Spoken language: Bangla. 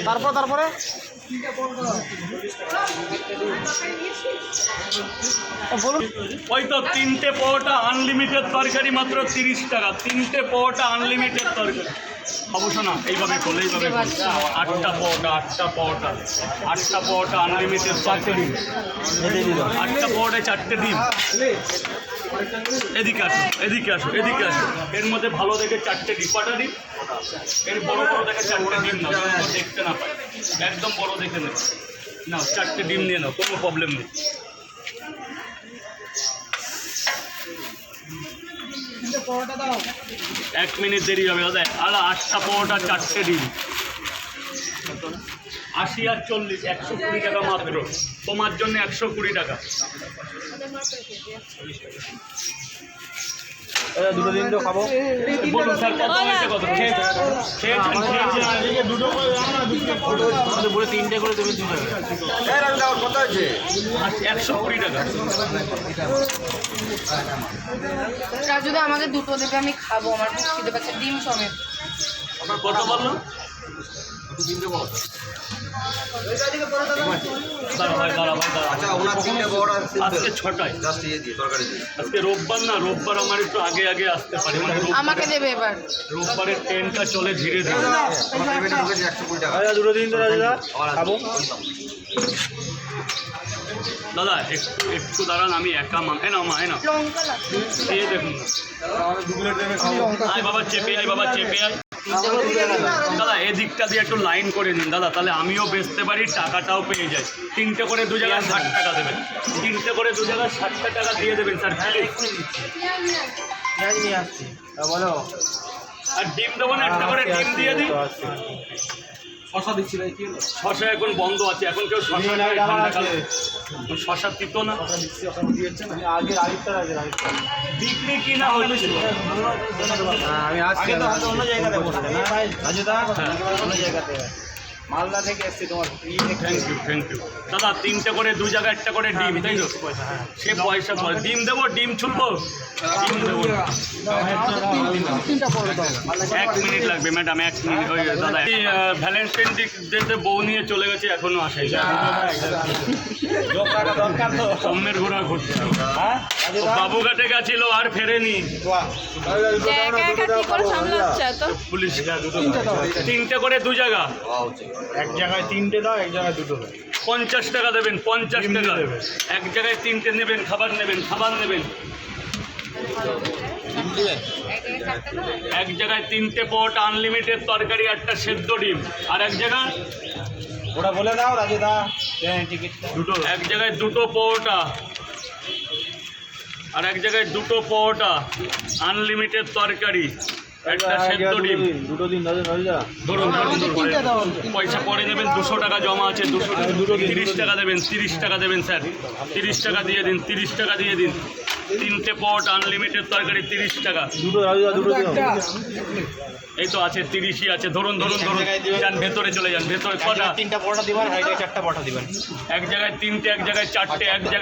তারপরে বলুন। ওই তো 3টে পরোটা আনলিমিটেড তরকারি মাত্র 30 টাকা। 3টে পরোটা আনলিমিটেড তরকারি। অবশ্য না, এইভাবে করলে 8টা পরোটা আনলিমিটেড 4টে ডিম। 8টা পরোটায় 4টে ডিম। এদিকে আসো। এর মধ্যে ভালো দেখে 4টে ডিম। কটা ডিম? এর বড় দেখে 4টে ডিম নাও, দেখতে না পাই। একদম বড় দেখে নাও 4টে ডিম নিয়ে নাও, কোনো প্রবলেম নেই। দাও 1 মিনিট দেরি হবে দাদা। 8টা পরোটা 4টে ডিম। 80 আর 40 120 টাকা মাত্র। তোমার জন্য 120 টাকা। দুটো দিন তো খাবো। বলুন স্যার কত হয়েছে? কত বলে 3টে করে দেবে। 120 টাকা। রাজুদা আমাকে দুটো দেবে, আমি খাবো, আমার খুব খিদে পাচ্ছে, ডিম সমেত। কত বললো? আজকে 6টায়। আজকে রোববার না, রোববার আমার একটু আগে আসতে পারে। আমাকে দেবে এবার। রোববারের ট্রেনটা চলে ধীরে ধীরে। দুটো দিন তো রাজুদা খাবো। দাদা একটু দাঁড়ান, আমি একা নাও লঙ্কা লাগবে। এই দেখুন আয় বাবা, চেপে আয়। দাদা এদিকটা দিয়ে একটু লাইন করে নিন দাদা, তাহলে আমিও বেচতে পারি, টাকাটাও পেয়ে যাই। 3টে করে 2 জায়গায় 60 টাকা দেবেন। 3টে করে 2 জায়গায় 60 টাকা দিয়ে দেবেন স্যার। নিয়ে আসছি বলো। আর ডিম দেবো না, একটা করে ডিম দিয়ে দিই। শশা দিচ্ছি ভাই, কি শশা এখন বন্ধ আছে, এখন কেউ শশা নেই। শশা তিতো না আগে বিক্রি কি না হচ্ছে? আমি আজকে অন্য জায়গাতে বসে না ভাই রাজুদা, অন্য জায়গাতে মালদা থেকে এসছি তোমার। থ্যাংক ইউ দাদা। 3টে করে 2 জায়গায় 1টা করে ডিম, তাই তো? সে পয়সা পরে ডিম দেবো, ডিম ছুটবো, ডিম দেবো। 1 মিনিট লাগবে ম্যাডাম, 1 মিনিট। ওই দাদা ভ্যালেন্টাইন ডেতে বউ নিয়ে চলে গেছে, এখনো আসে। অন্যের ঘোরা ঘুরছে। বাবুঘাটে গেছিল আর ফেরেনি। পুলিশ 3টে করে 2 জায়গা। এক জায়গায় 3টে দাও, এক জায়গায় 2টো দাও। 50 টাকা দেবেন। 50 টাকা। এক জায়গায় 3টে নেবেন, খাবার নেবেন। এক জায়গায় 3টে পরোটা আনলিমিটেড তরকারি, 1টা সেদ্ধ ডিম। আর এক জায়গায় ওটা বলে দাও রাজুদা, টিকিটটা। এক জায়গায় 2টো পরোটা, আর এক জায়গায় 2টো পরোটা আনলিমিটেড তরকারি, 1টা সেদ্ধ ডিম। দুটো দিন রাজুদা। ধরুন পয়সা পরে দেবেন। 200 টাকা জমা আছে। 30 টাকা দেবেন। 30 টাকা দেবেন স্যার। 30 টাকা দিয়ে দিন। 30 টাকা দিয়ে দিন। 3টে পরোটা আনলিমিটেড তরকারি 30 টাকা। দুটো রাজুদা, দুটো এই তো আছে, 30ই আছে। ধরুন যান, ভেতরে চলে যান। ভেতরে কটা? 3টা পরোটা দিবেন, 4টা পরোটা দিবেন। এক জায়গায় 3টে, এক জায়গায় 4টে, এক জায়গায়